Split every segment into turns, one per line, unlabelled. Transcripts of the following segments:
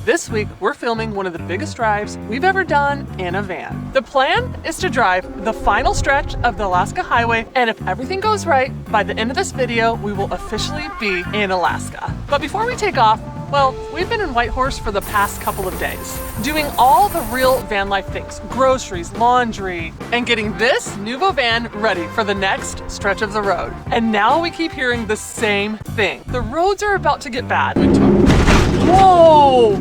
This week, we're filming one of the biggest drives we've ever done in a van. The plan is to drive the final stretch of the Alaska Highway, and if everything goes right, by the end of this video, we will officially be in Alaska. But before we take off, well, we've been in Whitehorse for the past couple of days, doing all the real van life things, groceries, laundry, and getting this Nuvo van ready for the next stretch of the road. And now we keep hearing the same thing. The roads are about to get bad. Whoa!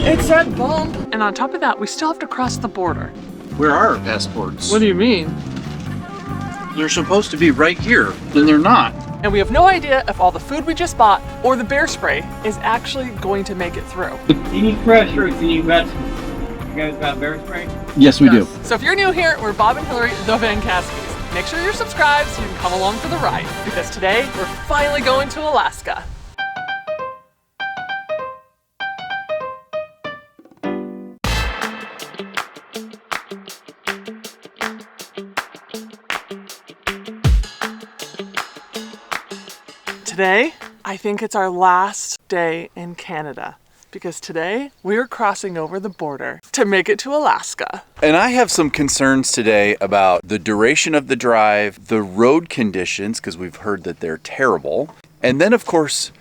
It's that bump. And on top of that, we still have to cross the border.
Where are our passports?
What do you mean?
They're supposed to be right here, and they're not.
And we have no idea if all the food we just bought or the bear spray is actually going to make it through.
Do you need fresh fruits? Do you need vegetables? You guys got bear spray?
Yes, we do.
So if you're new here, we're Bob and Hillary, the Vancaskeys. Make sure you're subscribed so you can come along for the ride, because today we're finally going to Alaska. Today, I think it's our last day in Canada, because today we're crossing over the border to make it to Alaska.
And I have some concerns today about the duration of the drive, the road conditions, because we've heard that they're terrible. And then, of course,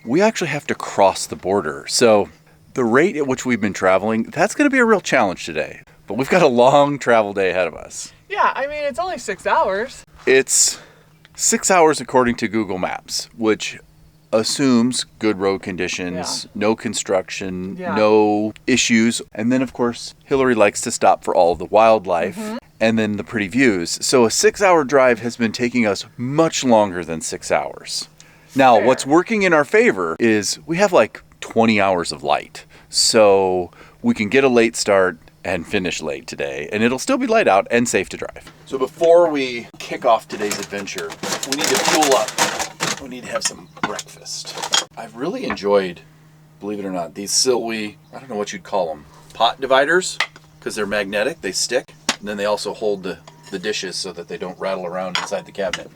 we actually have to cross the border. So the rate at which we've been traveling, that's going to be a real challenge today. But we've got a long travel day ahead of us.
Yeah, I mean, it's only 6 hours.
It's 6 hours according to Google Maps, which assumes good road conditions, no construction, no issues. And then, of course, Hillary likes to stop for all of the wildlife and then the pretty views. So a 6-hour drive has been taking us much longer than 6 hours. Now, what's working in our favor is we have like 20 hours of light. So we can get a late start and finish late today, and it'll still be light out and safe to drive. So before we kick off today's adventure, we need to fuel up. We need to have some breakfast. I've really enjoyed, believe it or not, these Silwy, I don't know what you'd call them, pot dividers, because they're magnetic, they stick, and then they also hold the dishes so that they don't rattle around inside the cabinet.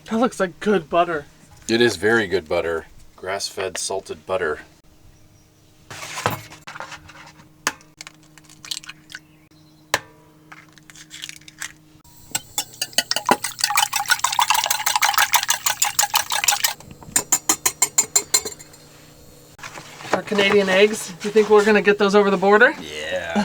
That looks like good butter.
It is very good butter. Grass-fed salted butter.
Our Canadian eggs, do you think we're gonna get those over the border?
Yeah.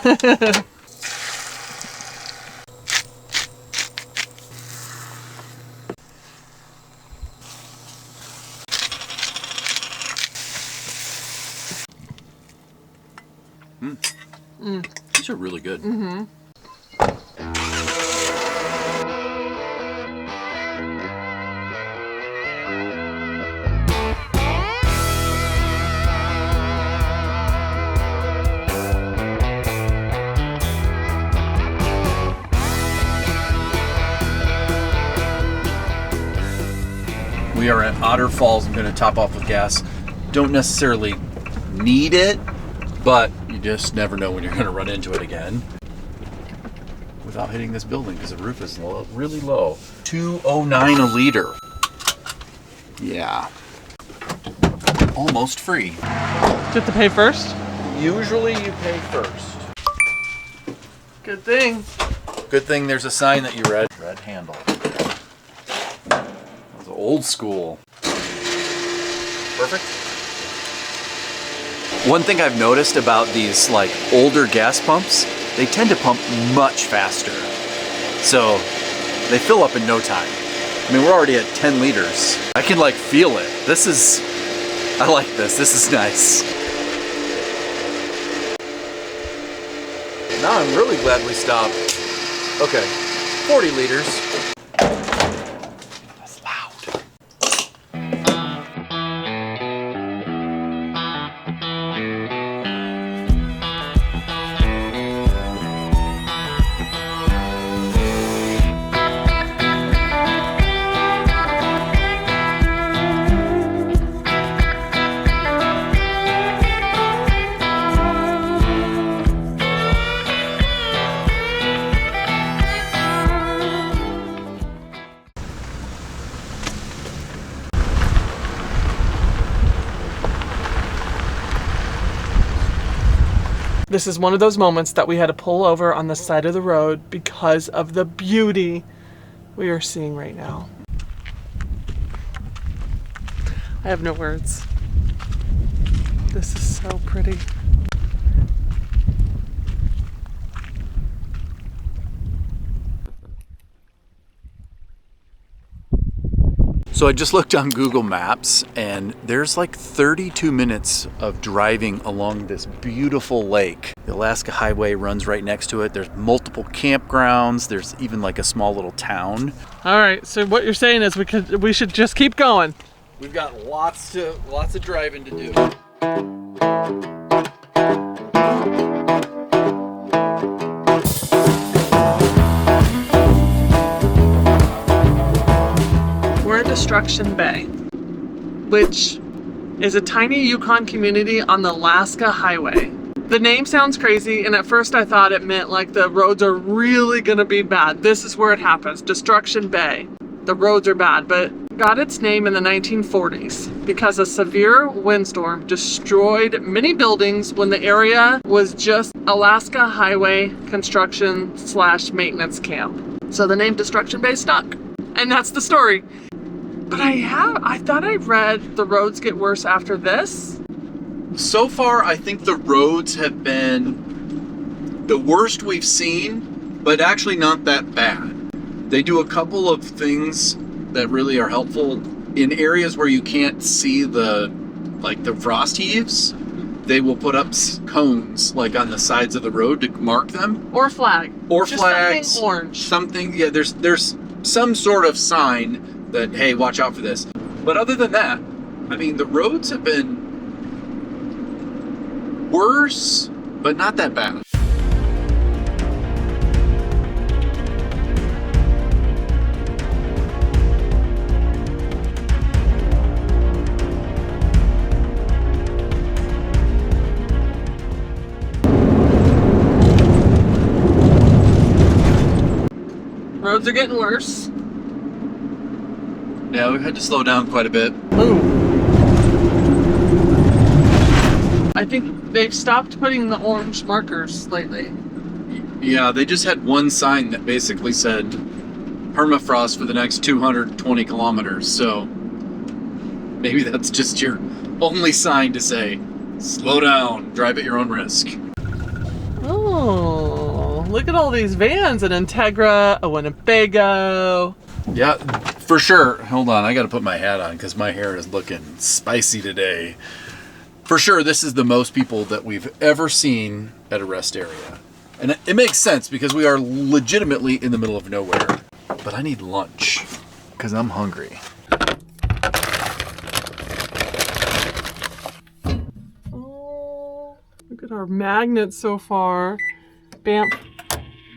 These are really good. We are at Otter Falls. I'm going to top off with gas. Don't necessarily need it, but you just never know when you're going to run into it again without hitting this building, because the roof is really low. $2.09 a liter. Yeah. Almost free.
Do you have to pay first?
Usually you pay first.
Good thing.
Good thing there's a sign that you read. Red handle. That was old school. Perfect. One thing I've noticed about these like older gas pumps, they tend to pump much faster. So they fill up in no time. I mean, we're already at 10 liters. I can like feel it. I like this. This is nice. Now I'm really glad we stopped. Okay, 40 liters. That's loud.
This is one of those moments that we had to pull over on the side of the road because of the beauty we are seeing right now. I have no words. This is so pretty.
So I just looked on Google Maps and there's like 32 minutes of driving along this beautiful lake. The Alaska Highway runs right next to it. There's multiple campgrounds. There's even like a small little town.
All right, so what you're saying is we should just keep going.
We've got lots of driving to do.
Destruction Bay, which is a tiny Yukon community on the Alaska Highway. The name sounds crazy, and at first I thought it meant like the roads are really gonna be bad. This is where it happens, Destruction Bay. The roads are bad, but got its name in the 1940s because a severe windstorm destroyed many buildings when the area was just Alaska Highway construction / maintenance camp. So the name Destruction Bay stuck, and that's the story. But I thought I read the roads get worse after this.
So far, I think the roads have been the worst we've seen, but actually not that bad. They do a couple of things that really are helpful. In areas where you can't see the frost heaves, they will put up cones like on the sides of the road to mark them.
Or flag.
Or
just
flags.
Something orange.
Something, yeah, there's some sort of sign that, hey, watch out for this. But other than that, I mean, the roads have been worse, but not that bad.
Roads are getting worse.
Yeah, we've had to slow down quite a bit.
Ooh. I think they've stopped putting the orange markers lately.
Yeah, they just had one sign that basically said permafrost for the next 220 kilometers. So maybe that's just your only sign to say, slow down, drive at your own risk.
Oh, look at all these vans, an Integra, a Winnebago.
Yeah, for sure. Hold on, I got to put my hat on because my hair is looking spicy today. For sure, this is the most people that we've ever seen at a rest area. And it makes sense because we are legitimately in the middle of nowhere. But I need lunch because I'm hungry.
Oh, look at our magnets so far. Banff,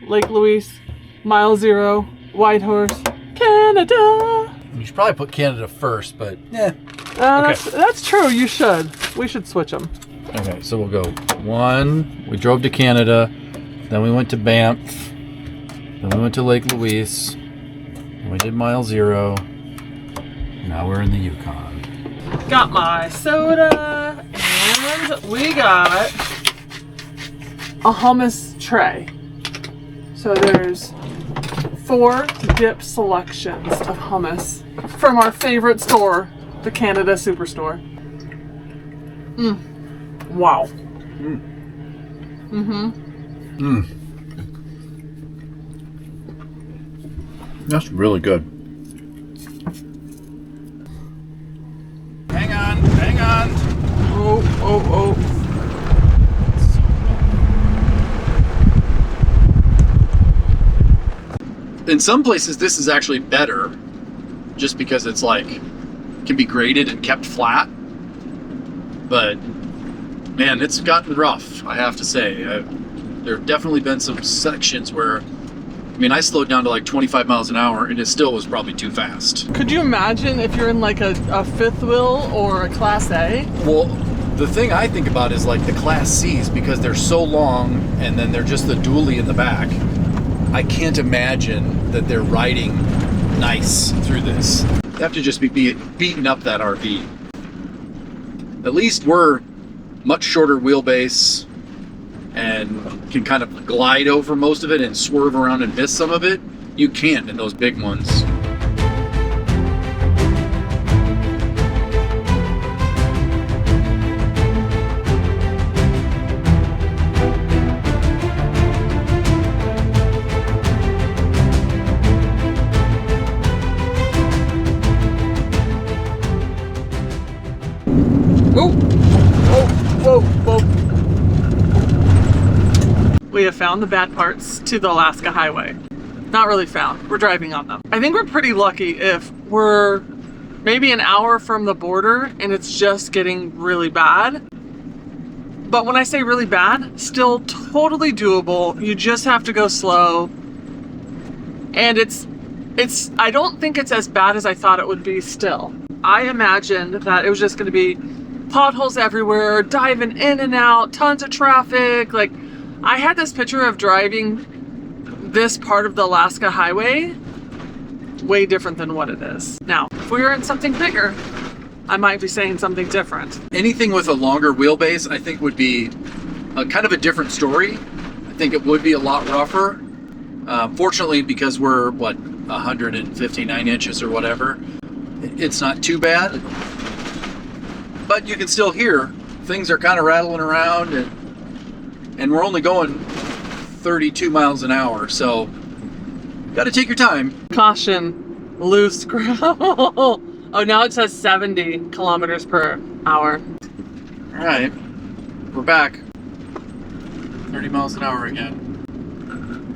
Lake Louise, Mile Zero, Whitehorse, Canada.
You should probably put Canada first, but yeah.
Okay. That's true. You should. We should switch them.
Okay, so we'll go one. We drove to Canada, then we went to Banff, then we went to Lake Louise, then we did Mile Zero. Now we're in the Yukon.
Got my soda, and we got a hummus tray. So there's 4 dip selections of hummus from our favorite store, the Canada Superstore. Wow.
That's really good. Hang on.
Oh.
In some places, this is actually better, just because it's like can be graded and kept flat. But man, it's gotten rough, I have to say. There have definitely been some sections where, I mean, I slowed down to like 25 miles an hour and it still was probably too fast.
Could you imagine if you're in like a fifth wheel or a Class A?
Well, the thing I think about is like the Class C's, because they're so long and then they're just the dually in the back. I can't imagine that they're riding nice through this. They have to just be beating up that RV. At least we're much shorter wheelbase,
and can kind of glide over most of it and swerve around and miss some of it, you can't in those big ones.
We have found the bad parts to the Alaska Highway. Not really found, we're driving on them. I think we're pretty lucky if we're maybe an hour from the border and it's just getting really bad. But when I say really bad, still totally doable. You just have to go slow. And I don't think it's as bad as I thought it would be still. I imagined that it was just gonna be potholes everywhere, diving in and out, tons of traffic. Like, I had this picture of driving this part of the Alaska Highway way different than what it is. Now, if we were in something bigger, I might be saying something different.
Anything with a longer wheelbase, I think, would be kind of a different story. I think it would be a lot rougher. Fortunately, because we're, 159 inches or whatever, it's not too bad. But you can still hear things are kind of rattling around, and we're only going 32 miles an hour, so you got to take your time.
Caution, loose gravel. Oh, now it says 70 kilometers per hour.
All right, we're back. 30 miles an hour again,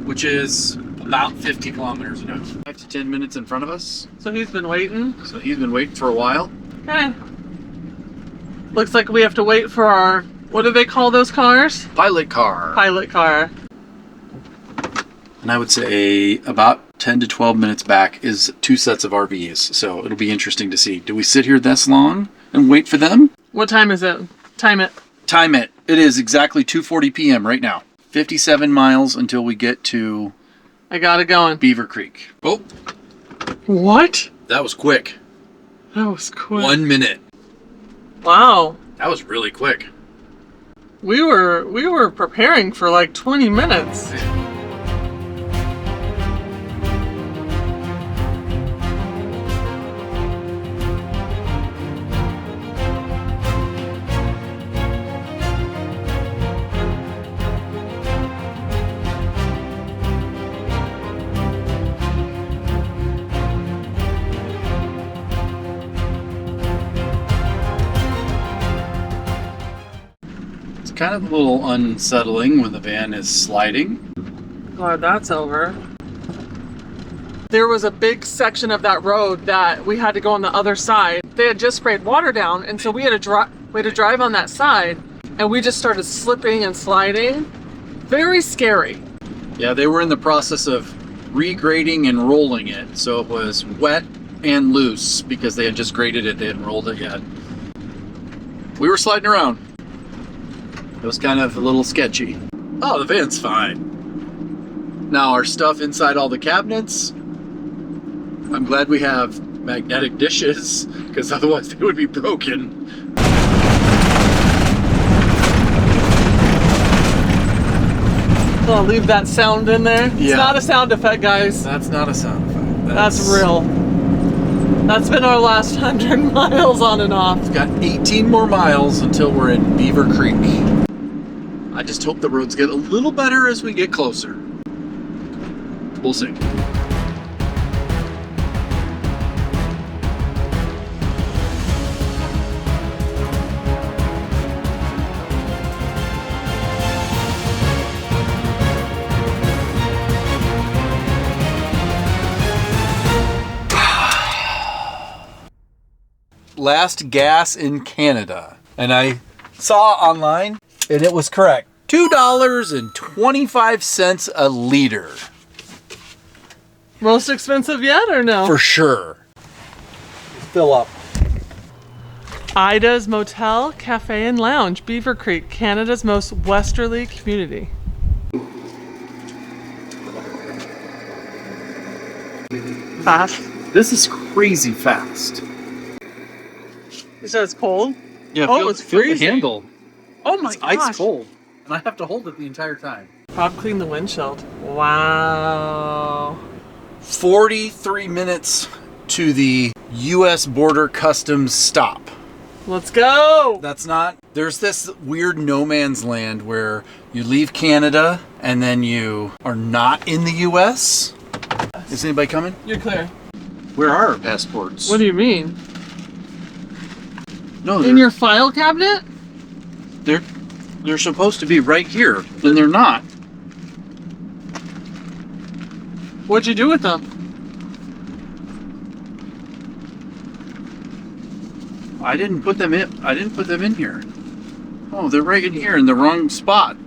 which is about 50 kilometers an hour. 5 to 10 minutes in front of us.
So he's been waiting.
So he's been waiting for a while.
Okay. Looks like we have to wait for our, what do they call those cars?
Pilot car.
Pilot car.
And I would say about 10 to 12 minutes back is 2 sets of RVs. So it'll be interesting to see. Do we sit here this long and wait for them?
What time is it? Time it.
Time it. It is exactly 2:40 p.m. right now. 57 miles until we get to...
I got it going.
Beaver Creek. Oh.
What?
That was quick.
That was quick.
1 minute.
Wow.
That was really quick.
We were preparing for like 20 minutes.
Kind of a little unsettling when the van is sliding.
Glad that's over. There was a big section of that road that we had to go on the other side. They had just sprayed water down, and so we had to drive on that side, and we just started slipping and sliding. Very scary.
Yeah, they were in the process of regrading and rolling it, so it was wet and loose because they had just graded it, they hadn't rolled it yet. We were sliding around. It was kind of a little sketchy. Oh, the van's fine. Now our stuff inside all the cabinets, I'm glad we have magnetic dishes, because otherwise they would be broken.
I'll leave that sound in there.
Yeah.
It's not a sound effect, guys.
That's not a sound effect.
That's real. That's been our last 100 miles on and off.
We've got 18 more miles until we're in Beaver Creek. I just hope the roads get a little better as we get closer. We'll see. Last gas in Canada. And I saw online, and it was correct. $2.25 a liter.
Most expensive yet or no?
For sure. Fill up.
Ida's Motel, Cafe and Lounge, Beaver Creek, Canada's most westerly community. Fast.
This is crazy fast.
You said it's cold?
Yeah,
Oh, it's
feel the
freezing.
handle.
Oh my
It's
gosh.
ice cold. and I have to hold it the entire time.
Bob cleaned the windshield. Wow.
43 minutes to the U.S. border customs stop.
Let's go.
That's not, there's this weird no man's land where you leave Canada and then you are not in the U.S. Is anybody coming?
You're clear.
Where are our passports?
What do you mean?
No,
In your file cabinet?
they're supposed to be right here, and they're not.
What'd you do with them?
I didn't put them in here. Oh, they're right in here in the wrong spot.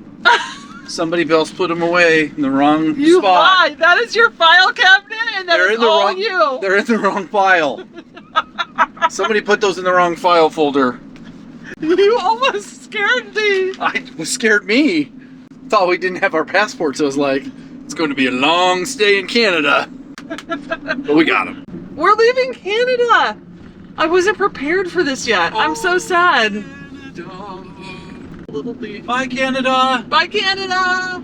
Somebody else put them away in the wrong
You
spot.
lied. That is your file cabinet, and that is all you.
They're in the wrong file. Somebody put those in the wrong file folder.
You almost scared me.
Scared me. Thought we didn't have our passports. So I was like, it's going to be a long stay in Canada. But we got them.
We're leaving Canada. I wasn't prepared for this yet. I'm so sad.
Bye, Canada.
Bye, Canada.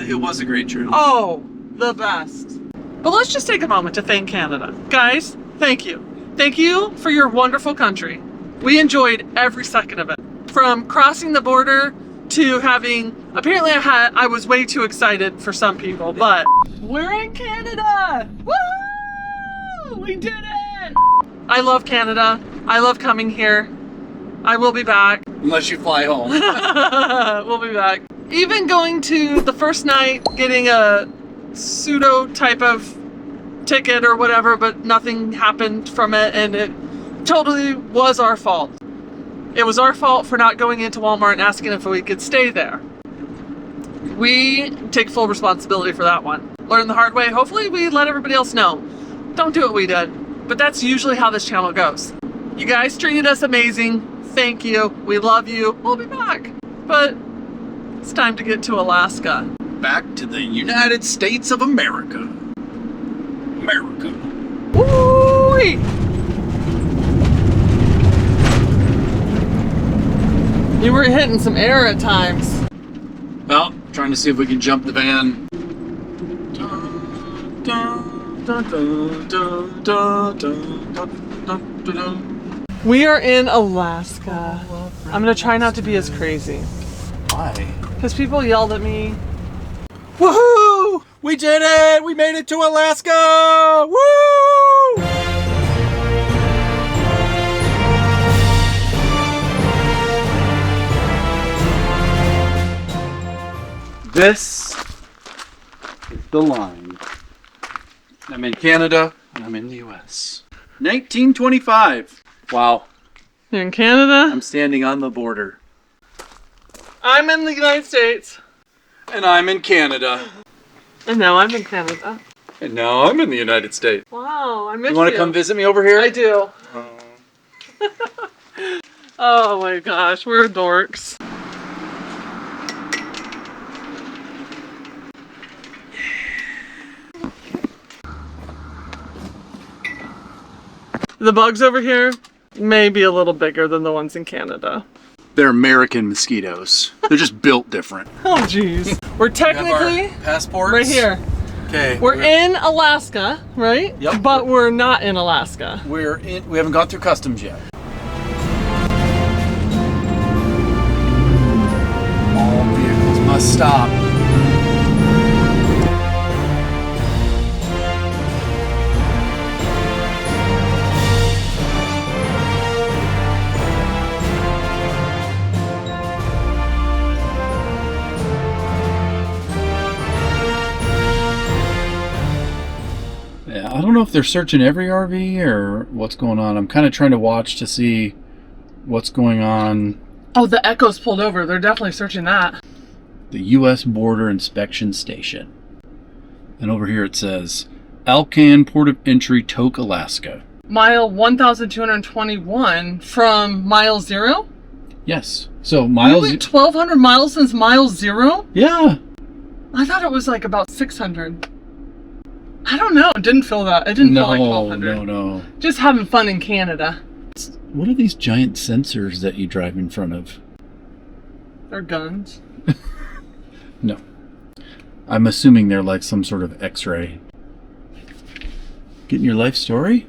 It was a great trip.
Oh, the best. But let's just take a moment to thank Canada. Guys, thank you. Thank you for your wonderful country. We enjoyed every second of it. From crossing the border to having, apparently I was way too excited for some people, but we're in Canada. Woo! We did it. I love Canada. I love coming here. I will be back.
Unless you fly home.
We'll be back. Even going to the first night, getting a pseudo type of ticket or whatever, but nothing happened from it, and it totally was our fault. It was our fault for not going into Walmart and asking if we could stay there. We take full responsibility for that one. Learn the hard way. Hopefully we let everybody else know. Don't do what we did. But that's usually how this channel goes. You guys treated us amazing. Thank you. We love you. We'll be back. But it's time to get to Alaska.
Back to the United States of America. America.
Woo-wee! You were hitting some air at times.
Well, trying to see if we can jump the van.
We are in Alaska. I'm gonna try not to be as crazy.
Why?
Because people yelled at me.
Woohoo! We did it! We made it to Alaska! Woo! This is the line. I'm in Canada and I'm in the US. 1925. Wow.
You're in Canada?
I'm standing on the border.
I'm in the United States.
And I'm in Canada.
And now I'm in Canada.
And now I'm in the United States.
Wow, I miss you.
You want to come visit me over here?
I do. Oh my gosh, we're dorks. The bugs over here may be a little bigger than the ones in Canada.
They're American mosquitoes. They're just built different.
Oh jeez. We're technically
passports
right here.
Okay.
We're in Alaska, right?
Yep.
But we're not in Alaska.
We haven't gone through customs yet. All vehicles must stop. I don't know if they're searching every RV or what's going on. I'm kind of trying to watch to see what's going on.
Oh, the Echo's pulled over. They're definitely searching that.
The U.S. Border Inspection Station. And over here it says, Alcan, Port of Entry, Tok, Alaska.
Mile 1,221 from mile 0?
Yes. So miles...
Really? 1,200 miles since mile 0?
Yeah.
I thought it was like about 600. I don't know. It didn't feel that. It didn't feel like 1,200.
No.
Just having fun in Canada.
What are these giant sensors that you drive in front of?
They're guns.
No. I'm assuming they're like some sort of X-ray. Getting your life story?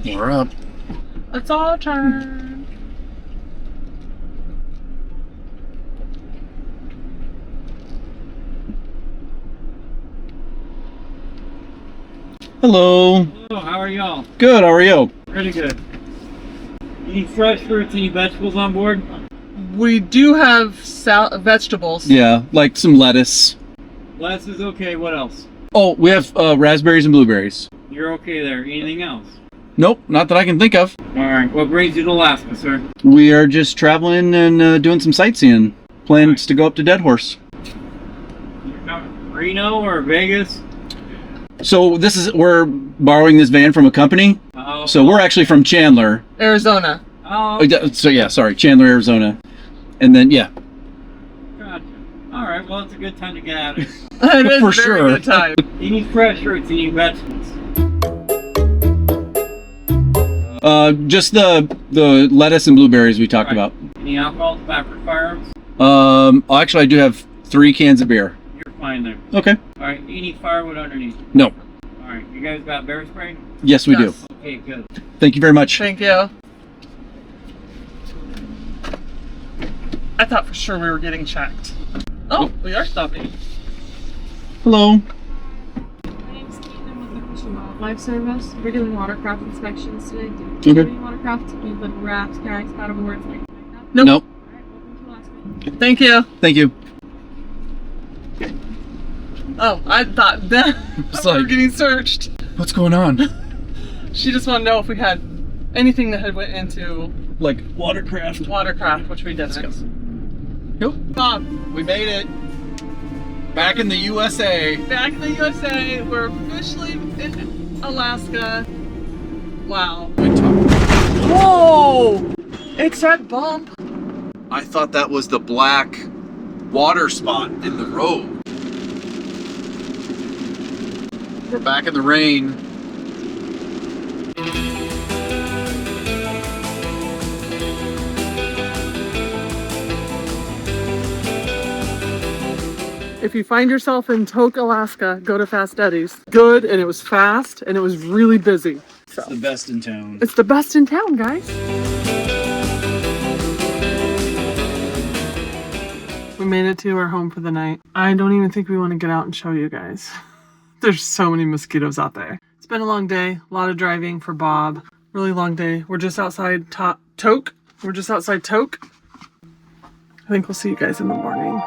We're up.
It's our turn.
Hello.
Hello, how are y'all?
Good, how are you?
Pretty good. Any fresh fruits, any vegetables on board?
We do have vegetables.
Yeah, like some lettuce.
Lettuce is okay, what else?
Oh, we have raspberries and blueberries.
You're okay there. Anything else?
Nope, not that I can think of.
Alright, what brings you to Alaska, sir?
We are just traveling and doing some sightseeing. Plans to go up to Dead Horse.
You're coming Reno or Vegas?
So we're borrowing this van from a company.
Uh-oh.
So we're actually from Chandler.
Arizona.
Oh,
So yeah, sorry, Chandler, Arizona. And then, yeah.
gotcha. Alright, well, it's a good time to get out of here.
It is
For
a very
sure.
good time.
Any fresh fruits, any vegetables?
Just the lettuce and blueberries we talked
Right.
about.
Any alcohol, tobacco, firearms?
Actually, I do have 3 cans of beer.
You're fine there.
Okay.
Alright, any firewood underneath?
No.
Alright, you guys got bear spray?
Yes, we
Yes.
do.
Okay, good.
Thank you very much.
Thank you. I thought for sure we were getting checked. Oh, we are stopping.
Hello.
My name's Caitlin with the Fish and Wildlife Service. We're doing watercraft inspections today.
Okay.
Do you watercraft? Do you like rafts, kayaks, paddleboards, like that?
Nope.
Nope.
Alright, welcome to Alaska.
Thank you.
Thank you.
Oh, I thought that
It's
we were
like-
getting searched.
What's going on?
She just wanted to know if we had anything that had went into
Like watercraft.
watercraft, which we didn't.
Nope.
Bob,
We made it. Back in the USA.
back in the USA, we're officially in Alaska. Wow. Whoa! It's that bump.
I thought that was the black water spot in the road.
We're back in the rain.
If you find yourself in Tok, Alaska, go to Fast Eddie's. Good, and it was fast, and it was really busy. So
The best in town.
it's the best in town, guys. We made it to our home for the night. I don't even think we want to get out and show you guys. There's so many mosquitoes out there. It's been a long day, a lot of driving for Bob. Really long day. We're just outside Tok. We're just outside Tok. I think we'll see you guys in the morning.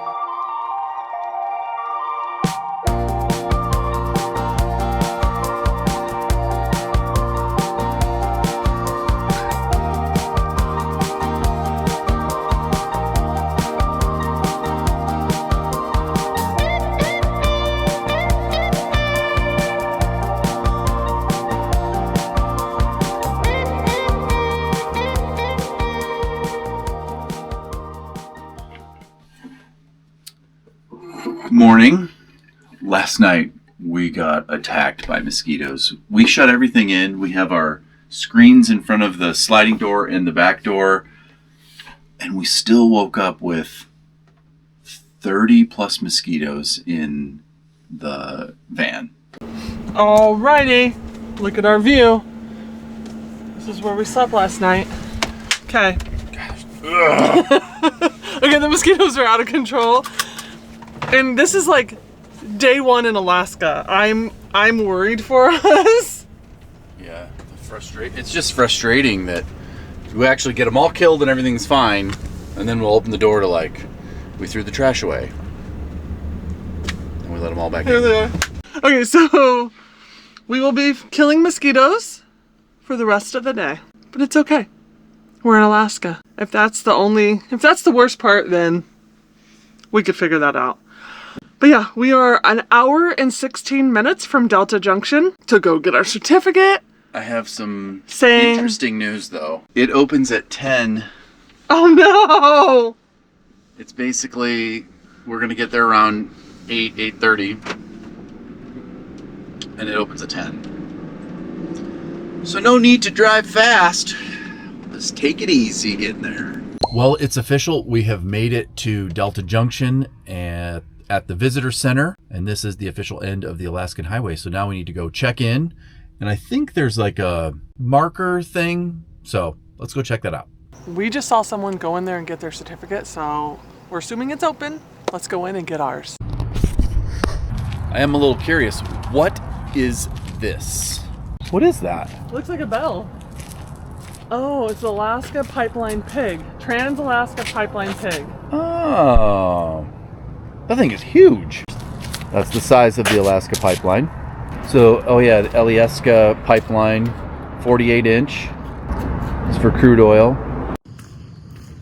Morning. Last night we got attacked by mosquitoes. We shut everything in. We have our screens in front of the sliding door and the back door, and we still woke up with 30 plus mosquitoes in the van.
Alrighty, look at our view. This is where we slept last night. Okay. Okay, the mosquitoes are out of control. And this is like day 1 in Alaska. I'm worried for us.
Yeah, it's just frustrating that we actually get them all killed and everything's fine, and then we'll open the door to like, we threw the trash away. And we let them all back
Here
in.
they are. Okay, so we will be killing mosquitoes for the rest of the day. But it's okay. We're in Alaska. If that's the worst part, then we could figure that out. But yeah, we are an hour and 16 minutes from Delta Junction to go get our certificate.
I have some
Saying-
interesting news though. It opens at 10.
Oh no!
It's basically, we're gonna get there around
8, 8:30. And it opens at 10. So no need to drive fast. Just take it easy getting there. Well, it's official. We have made it to Delta Junction and at the visitor center, and this is the official end of the Alaskan Highway. So now we need to go check in, and I think there's like a marker thing. So let's go check that out.
We just saw someone go in there and get their certificate, so we're assuming it's open. Let's go in and get ours.
I am a little curious. What is this? What is that?
Looks like a bell. Oh, it's Alaska Pipeline Pig. Trans-Alaska Pipeline Pig.
Oh, that thing is huge. That's the size of the Alaska Pipeline. So, oh yeah, the Alyeska Pipeline, 48-inch. It's for crude oil.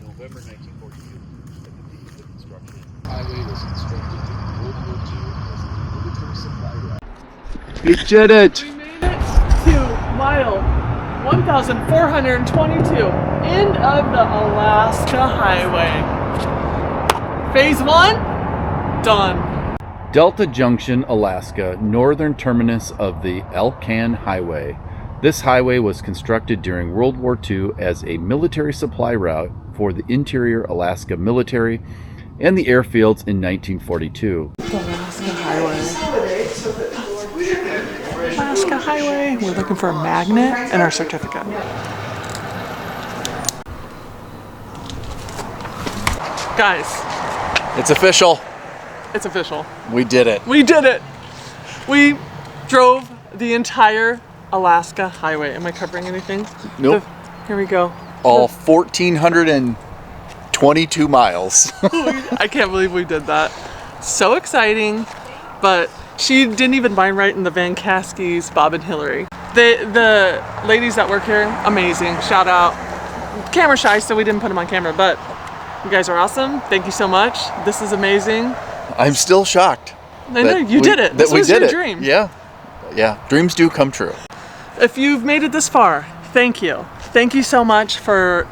November 1942, the construction highway was constructed during World War II as a military supply route. We did it!
We made it to mile 1,422, end of the Alaska Highway. Phase 1, done.
Delta Junction, Alaska, northern terminus of the Alcan Highway. This highway was constructed during World War II as a military supply route for the interior Alaska military and the airfields in 1942.
The Alaska Highway. Alaska Highway. We're looking for a magnet and our certificate. Guys,
It's official.
it's official.
We did it.
We did it. We drove the entire Alaska Highway. Am I covering anything?
Nope.
Here we go.
All 1,422 miles.
I can't believe we did that. So exciting, but she didn't even mind writing the Vancaskeys, Bob and Hillary. The ladies that work here, amazing. Shout out. Camera shy, so we didn't put them on camera, but you guys are awesome. Thank you so much. This is amazing.
I'm still shocked.
I know, you did it. This was your dream.
Yeah. Yeah. Dreams do come true.
If you've made it this far, thank you. Thank you so much for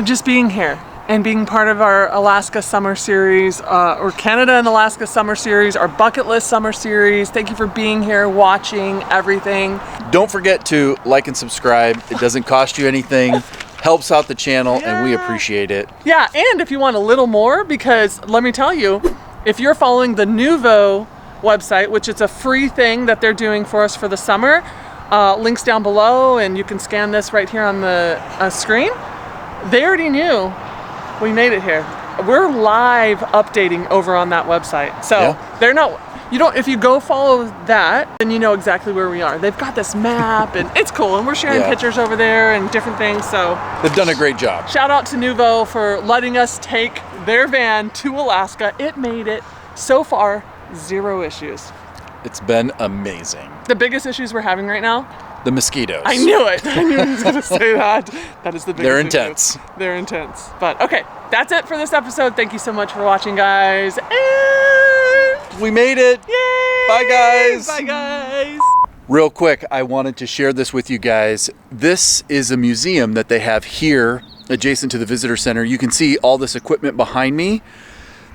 just being here and being part of our Alaska Summer Series, or Canada and Alaska Summer Series, our bucket list summer series. Thank you for being here, watching everything.
Don't forget to like and subscribe. It doesn't cost you anything. Helps out the channel, and we appreciate it.
Yeah, and if you want a little more, because let me tell you, if you're following the Nuvo website, which is a free thing that they're doing for us for the summer, links down below, and you can scan this right here on the screen. They already knew we made it here. We're live updating over on that website. So they're not, you don't, if you go follow that, then you know exactly where we are. They've got this map and it's cool. And we're sharing pictures over there and different things. So
they've done a great job.
Shout out to Nuvo for letting us take their van to Alaska. It made it so far, 0 issues.
It's been amazing.
The biggest issues we're having right now?
The mosquitoes.
I knew it. I knew I was going to say that. That is the biggest
They're
issue.
intense.
They're intense. But okay, that's it for this episode. Thank you so much for watching, guys. And
we made it.
Yay!
Bye, guys.
Bye, guys.
Real quick, I wanted to share this with you guys. This is a museum that they have here adjacent to the visitor center. You can see all this equipment behind me.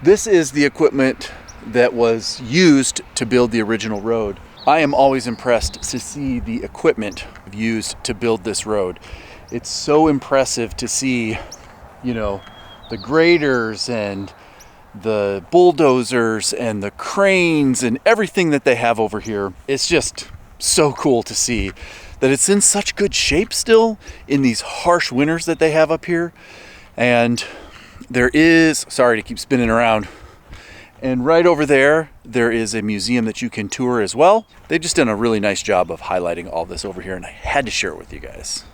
This is the equipment that was used to build the original road. I am always impressed to see the equipment used to build this road. It's so impressive to see, you know, the graders and the bulldozers and the cranes and everything that they have over here. It's just so cool to see that it's in such good shape still in these harsh winters that they have up here. And there is, sorry to keep spinning around, and right over there, there is a museum that you can tour as well. They've just done a really nice job of highlighting all this over here, and I had to share it with you guys.